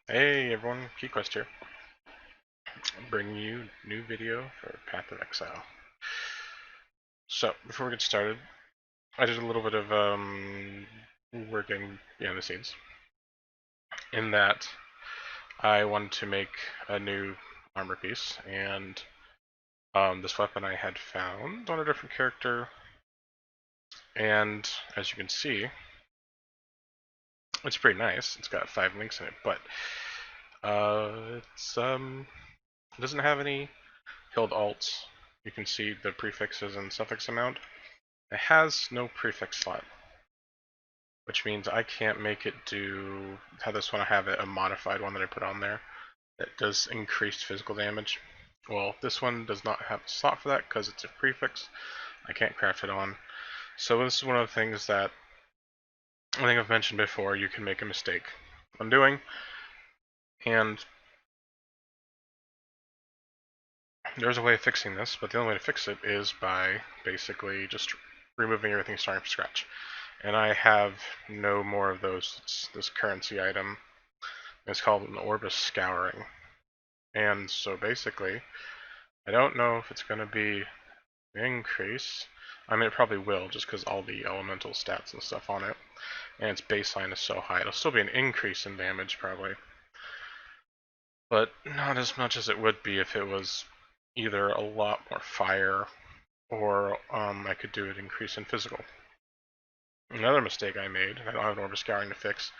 Hey everyone, KeyQuest here. I'm bringing you a new video for Path of Exile. So, before we get started, I did a little bit of working behind the scenes. In that, I wanted to make a new armor piece, and this weapon I had found on a different character, and as you can see, it's pretty nice. It's got 5 links in it, but it doesn't have any held alts. You can see the prefixes and suffix amount. It has no prefix slot, which means I can't make it do how this one. I have a modified one that I put on there that does increased physical damage. Well, this one does not have a slot for that because it's a prefix. I can't craft it on. So this is one of the things that I think I've mentioned before you can make a mistake on doing, and there's a way of fixing this, but the only way to fix it is by basically just removing everything starting from scratch. And I have no more of those. It's this currency item. It's called an Orbis Scouring. And so basically, I don't know if it's going to be an increase. I mean, it probably will, just because all the elemental stats and stuff on it. And its baseline is so high. It'll still be an increase in damage, probably. But not as much as it would be if it was either a lot more fire, or I could do an increase in physical. Another mistake I made, I don't have an Orbis Scouring to fix,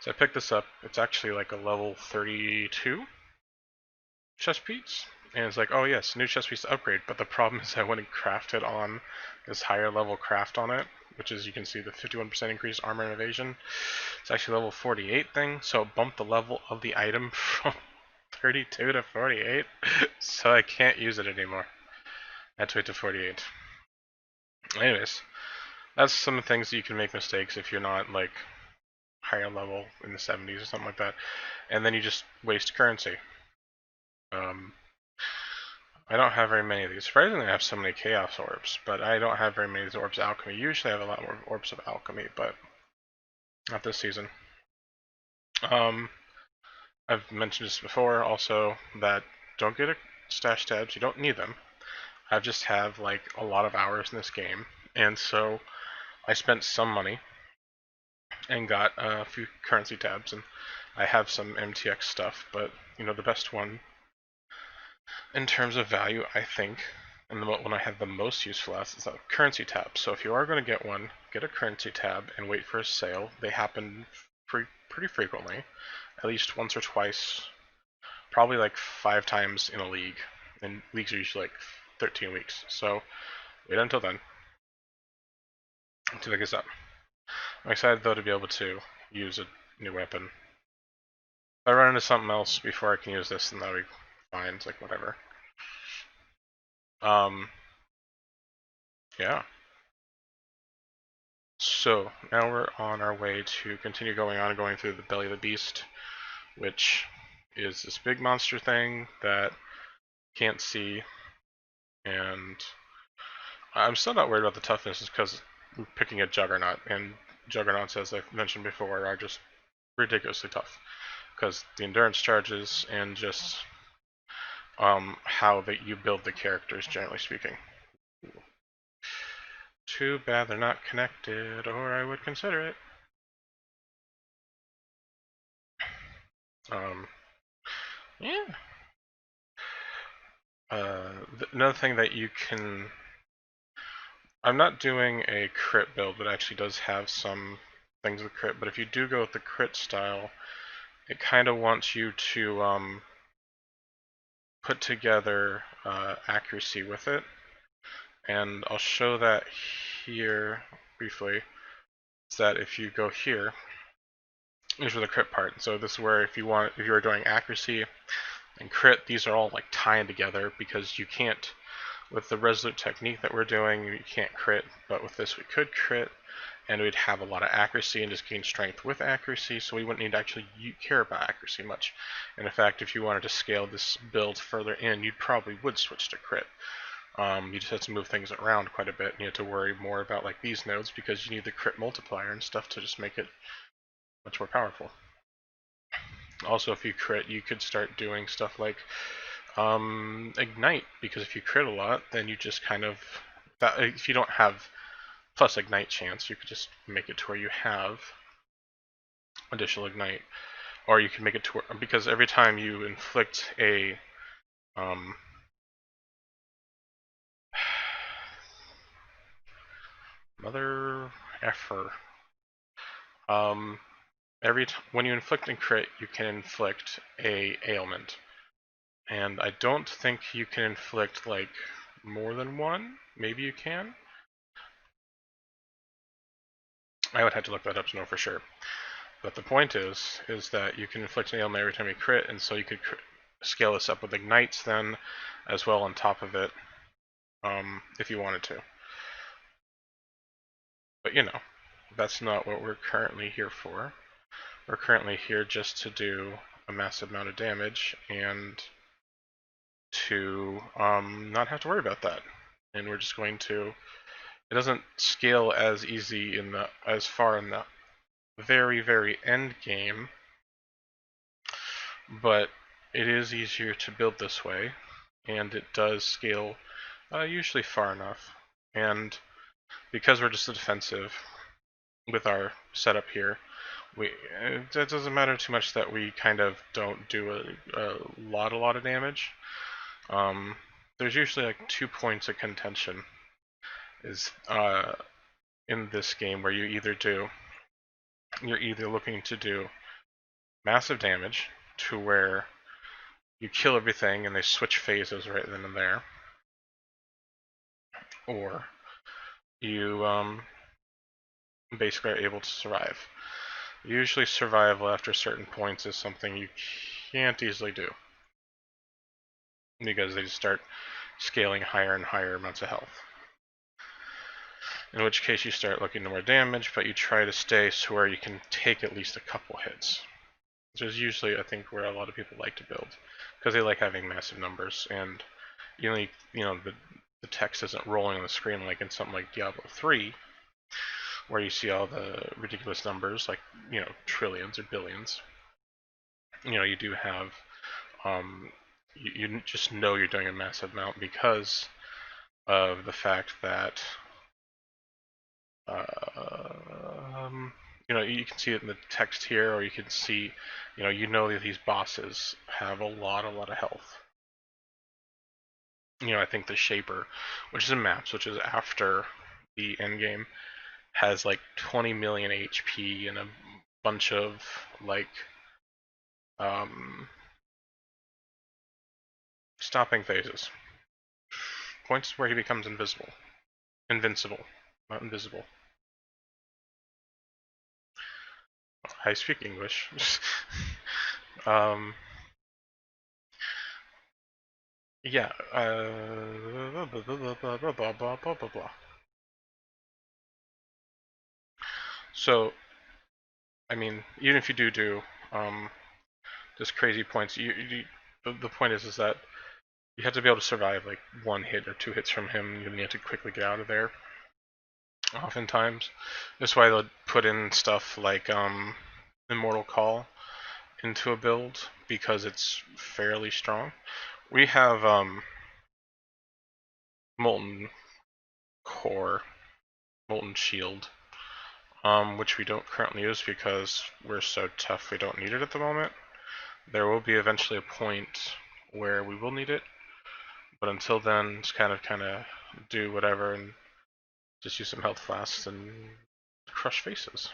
so I picked this up. It's actually like a level 32 chest piece, and it's like, oh yes, new chest piece to upgrade, but the problem is I went and crafted on this higher level craft on it, which is, you can see the 51% increased armor and evasion. It's actually level 48 thing, so it bumped the level of the item from 32 to 48, so I can't use it anymore. I had to wait to 48. Anyways, that's some things that you can make mistakes if you're not like higher level in the 70s or something like that, and then you just waste currency. I don't have very many of these. Surprisingly, I have so many Chaos Orbs, but I don't have very many of these Orbs of Alchemy. Usually I have a lot more Orbs of Alchemy, but not this season. Um, I've mentioned this before also, that don't get a stash tabs, you don't need them. I just have like a lot of hours in this game, and so I spent some money and got a few currency tabs, and I have some MTX stuff, but you know, the best one in terms of value, I think, and the one I have the most useful as is a currency tab. So if you are going to get one, get a currency tab and wait for a sale. They happen pretty frequently, at least once or twice, probably like 5 times in a league. And leagues are usually like 13 weeks. So wait until then to pick this up. I'm excited though to be able to use a new weapon. If I run into something else before I can use this, then that'll be fine. It's like whatever. Um, yeah. So now we're on our way to continue going through the belly of the beast, which is this big monster thing that can't see, and I'm still not worried about the toughness, is because we're picking a Juggernaut, and Juggernauts, as I've mentioned before, are just ridiculously tough because the endurance charges and just how that you build the characters, generally speaking. Too bad they're not connected, or I would consider it. Um, yeah. Another thing that you can, I'm not doing a crit build, but actually does have some things with crit, but if you do go with the crit style, it kind of wants you to put together accuracy with it, and I'll show that here briefly. Is that if you go here, here's for the crit part. So this is where if you're doing accuracy and crit, these are all like tying together, because you can't, with the resolute technique that we're doing, you can't crit, but with this we could crit, and we'd have a lot of accuracy and just gain strength with accuracy, so we wouldn't need to actually care about accuracy much. And in fact, if you wanted to scale this build further in, you probably would switch to crit. You just have to move things around quite a bit, and you have to worry more about like these nodes, because you need the crit multiplier and stuff to just make it much more powerful. Also, if you crit, you could start doing stuff like ignite, because if you crit a lot, then you just kind of if you don't have plus ignite chance, you could just make it to where you have additional ignite, or you can make it to where, because every time you inflict a mother effer, when you inflict and crit, you can inflict a ailment, and I don't think you can inflict like more than one. Maybe you can. I would have to look that up to know for sure. But the point is that you can inflict an ailment every time you crit, and so you could scale this up with ignites then, as well on top of it, if you wanted to. But you know, that's not what we're currently here for. We're currently here just to do a massive amount of damage and to not have to worry about that. And we're just going to. It doesn't scale as easy as far in the very end game, but it is easier to build this way, and it does scale usually far enough. And because we're just a defensive with our setup here, it doesn't matter too much that we kind of don't do a lot of damage. There's usually like 2 points of contention is in this game where you're either looking to do massive damage to where you kill everything and they switch phases right then and there, or you basically are able to survive. Usually survival after certain points is something you can't easily do, because they just start scaling higher and higher amounts of health. In which case you start looking to more damage, but you try to stay to where you can take at least a couple hits. Which is usually, I think, where a lot of people like to build, because they like having massive numbers, and the text isn't rolling on the screen like in something like Diablo 3, where you see all the ridiculous numbers, like, trillions or billions. You do have, you just know you're doing a massive amount because of the fact that, you can see it in the text here, or you can see, that these bosses have a lot of health. I think the Shaper, which is in maps, which is after the end game, has like 20 million HP and a bunch of like stopping phases. Points where he becomes invisible. Invincible, not invisible. I speak English. Yeah. Blah, blah, blah. So, I mean, even if you do just crazy points, the point is that you have to be able to survive like one hit or two hits from him. You have to quickly get out of there. Oftentimes, that's why they'll put in stuff like Immortal Call into a build, because it's fairly strong. We have Molten Core, Molten Shield, which we don't currently use because we're so tough we don't need it at the moment. There will be eventually a point where we will need it, but until then, just kind of do whatever and just use some health flasks and crush faces.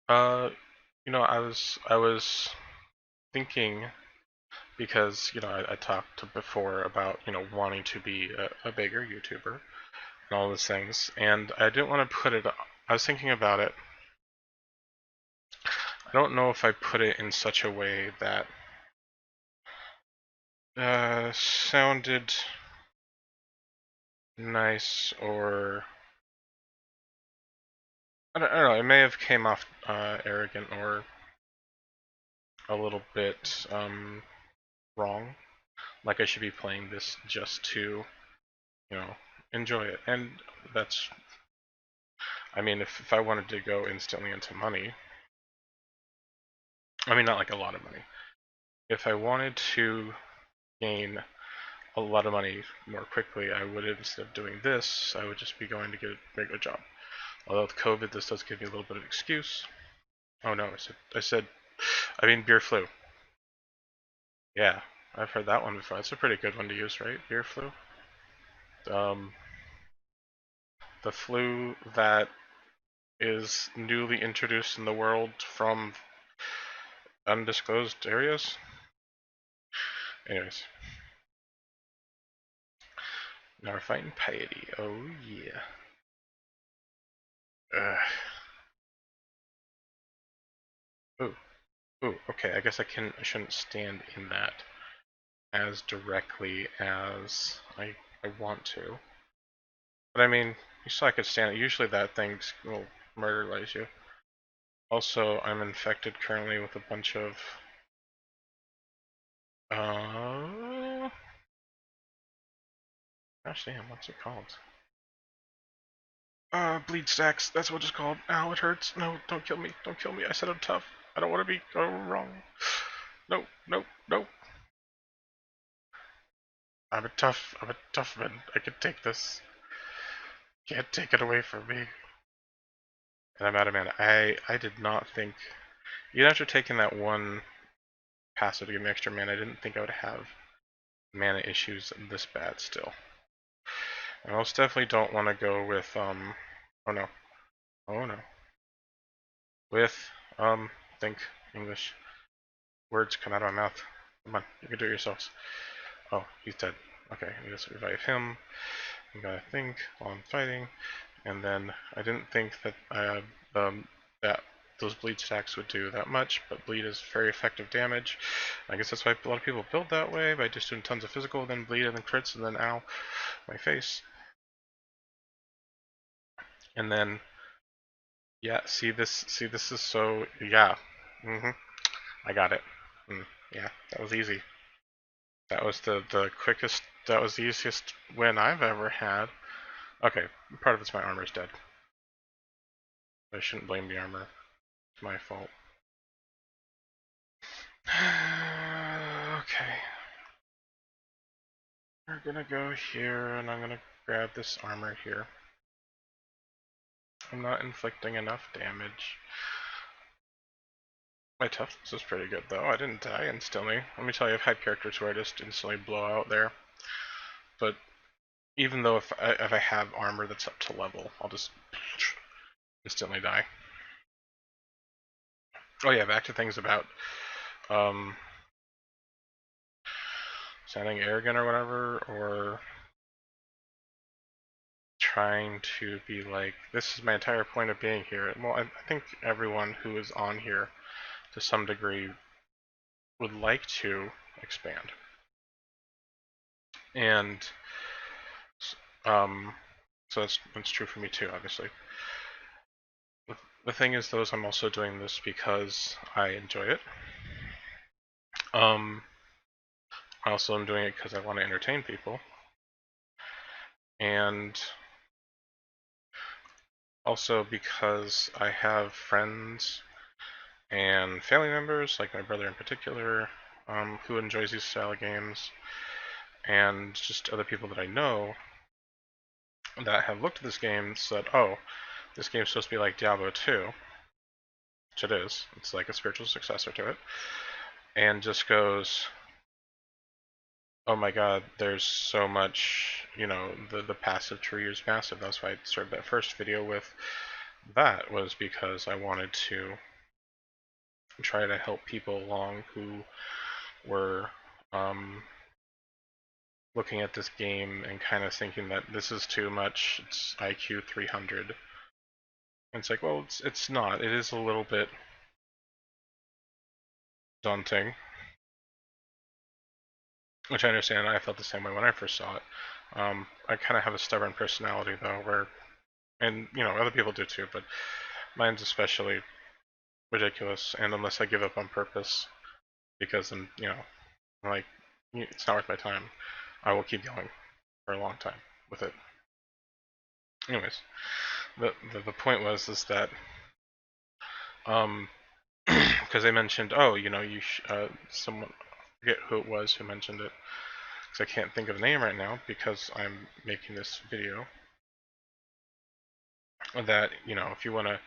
I was thinking, because I talked before about wanting to be a bigger YouTuber and all those things, and I didn't want to put it. I was thinking about it. I don't know if I put it in such a way that sounded nice, or I don't know. It may have came off arrogant or a little bit wrong. Like I should be playing this just to enjoy it, and that's I mean, if I wanted to go instantly into money, I mean, not like a lot of money. If I wanted to gain a lot of money more quickly, I would, instead of doing this, I would just be going to get a regular job. Although with COVID, this does give me a little bit of excuse. Oh no, I mean beer flu. Yeah, I've heard that one before. That's a pretty good one to use, right? Beer flu. Um, the flu that is newly introduced in the world from undisclosed areas. Anyways, now we're fighting piety. Oh yeah. Ugh. Ooh, ooh. Okay, I guess I shouldn't stand in that as directly as I want to. But I mean, you saw I could stand it. Usually that thing will murderize you. Also, I'm infected currently with a bunch of gosh damn, what's it called? Bleed stacks. That's what it's called. Ow, it hurts. No, don't kill me. Don't kill me. I said I'm tough. I don't want to be wrong. No, no, no. I'm a tough man. I can take this. Can't take it away from me. And I'm out of mana. I did not think, even after taking that one passive to give me extra mana, I didn't think I would have mana issues this bad still. I most definitely don't want to go with, oh no. Oh no. With, think English. Words come out of my mouth. Come on, you can do it yourselves. Oh, he's dead. Okay, I just revive him. I gotta think while I'm fighting. And then I didn't think that that those bleed stacks would do that much, but bleed is very effective damage. I guess that's why a lot of people build that way, by just doing tons of physical, then bleed, and then crits, and then ow, my face. And then, yeah, see this is so, yeah, I got it. Yeah, that was easy. That was the quickest, that was the easiest win I've ever had. Okay, part of it's my armor's dead. I shouldn't blame the armor. It's my fault. Okay. We're gonna go here, and I'm gonna grab this armor here. I'm not inflicting enough damage. My toughness is pretty good, though. I didn't die instantly. Let me tell you, I've had characters where I just instantly blow out there. But even though if I have armor that's up to level, I'll just instantly die. Oh yeah, back to things about sounding arrogant or whatever, or trying to be like, this is my entire point of being here. Well, I think everyone who is on here, to some degree, would like to expand. And so that's true for me too, obviously. The thing is, though, is I'm also doing this because I enjoy it. I also am doing it because I want to entertain people. And also because I have friends and family members, like my brother in particular, who enjoys these style of games, and just other people that I know that have looked at this game and said, oh, this game's supposed to be like Diablo 2, which it is. It's like a spiritual successor to it, and just goes, oh my god, there's so much, the passive tree is massive. That's why I started that first video with that, was because I wanted to try to help people along who were looking at this game and kind of thinking that this is too much, it's IQ 300. And it's like, well, it's not. It is a little bit daunting, which I understand. I felt the same way when I first saw it. I kind of have a stubborn personality, though, where, and other people do too, but mine's especially ridiculous. And unless I give up on purpose, because I'm like, it's not worth my time, I will keep going for a long time with it. Anyways, the point was is that because they mentioned, oh, you know, someone, I forget who it was who mentioned it, because I can't think of the name right now because I'm making this video, that, you know, if you want to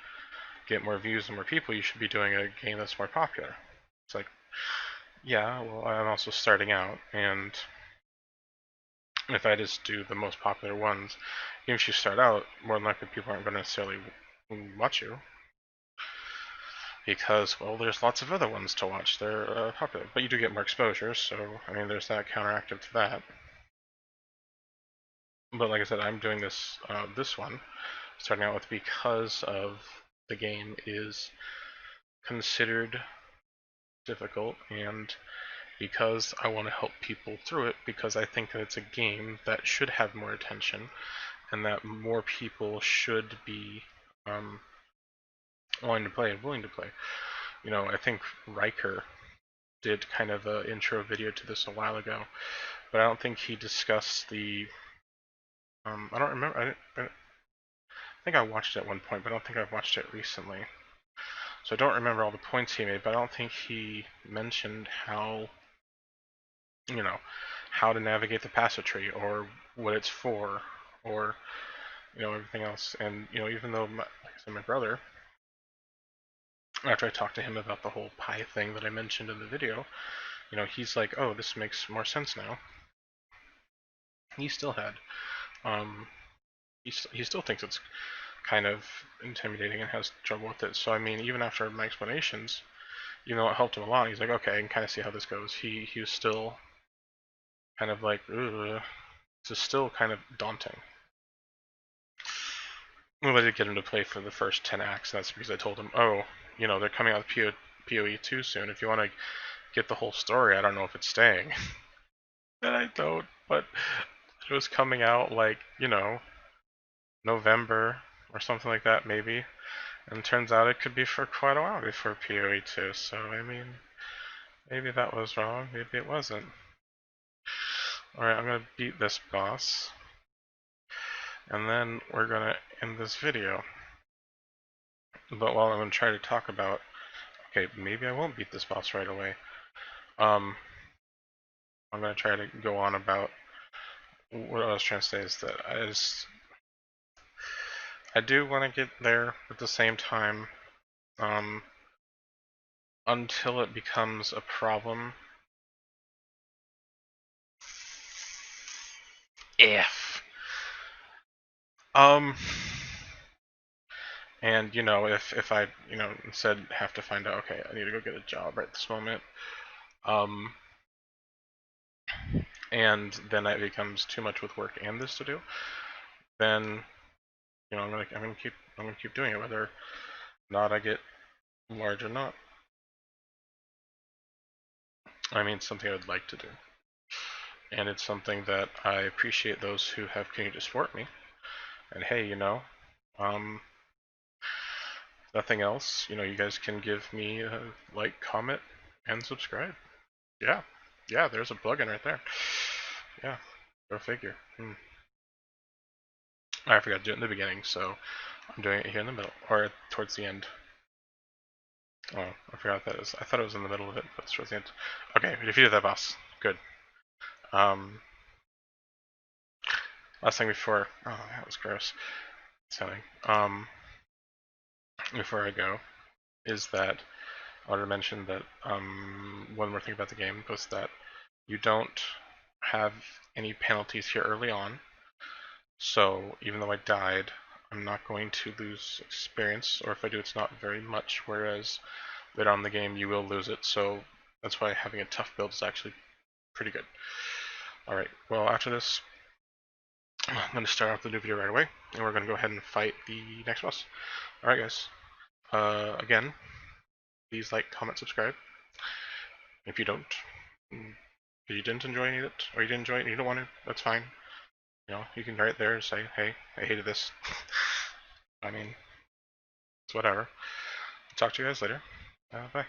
get more views and more people, you should be doing a game that's more popular. It's like, yeah, well, I'm also starting out, and if I just do the most popular ones, even if you start out, more than likely people aren't going to necessarily watch you, because, well, there's lots of other ones to watch. They're popular, but you do get more exposure, so, I mean, there's that counteractive to that. But like I said, I'm doing this one, starting out with, because of the game is considered difficult, and because I want to help people through it, because I think that it's a game that should have more attention, and that more people should be wanting to play and willing to play. You know, I think Riker did kind of an intro video to this a while ago, but I don't think he discussed the. I don't remember. I think I watched it at one point, but I don't think I've watched it recently. So I don't remember all the points he made, but I don't think he mentioned how, you know, how to navigate the passage tree, or what it's for, or, you know, everything else. And, you know, even though, like I said, my brother, after I talked to him about the whole pie thing that I mentioned in the video, you know, he's like, oh, this makes more sense now. He still had, um, he still thinks it's kind of intimidating and has trouble with it. So, I mean, even after my explanations, even though it helped him a lot, he's like, okay, I can kind of see how this goes. He was still kind of like, ugh. It's still kind of daunting. Well, I did get him to play for the first 10 acts, and that's because I told him, oh, you know, they're coming out with PoE 2 soon. If you want to get the whole story, I don't know if it's staying. And I don't, but it was coming out like, you know, November or something like that, maybe. And it turns out it could be for quite a while before PoE 2, so I mean, maybe that was wrong, maybe it wasn't. Alright, I'm gonna beat this boss, and then we're gonna end this video. But while I'm gonna try to talk about, okay, maybe I won't beat this boss right away. I'm gonna try to go on about what I was trying to say is that I do want to get there at the same time, until it becomes a problem. If and you know, if I, you know, instead have to find out, okay, I need to go get a job right this moment, and then it becomes too much with work and this to do, then, you know, I'm gonna keep doing it whether or not I get large or not. I mean, it's something I would like to do, and it's something that I appreciate those who have continued to support me. And hey, you know, nothing else, you know, you guys can give me a like, comment, and subscribe. Yeah, yeah, there's a plugin right there. Yeah, go figure. I forgot to do it in the beginning, so I'm doing it here in the middle, or towards the end. Oh, I forgot that is. I thought it was in the middle of it, but it's towards the end. Okay, we defeated that boss. Good. Last thing before. Oh, that was gross sounding. Before I go, is that I wanted to mention that one more thing about the game was that you don't have any penalties here early on. So even though I died, I'm not going to lose experience, or if I do, it's not very much. Whereas later on in the game, you will lose it. So that's why having a tough build is actually pretty good. Alright, well, after this, I'm going to start off the new video right away, and we're going to go ahead and fight the next boss. Alright, guys. Again, please like, comment, subscribe. If you don't, if you didn't enjoy any of it, or you didn't enjoy it and you don't want to, that's fine. You know, you can write there and say, hey, I hated this. I mean, it's whatever. Talk to you guys later. Bye.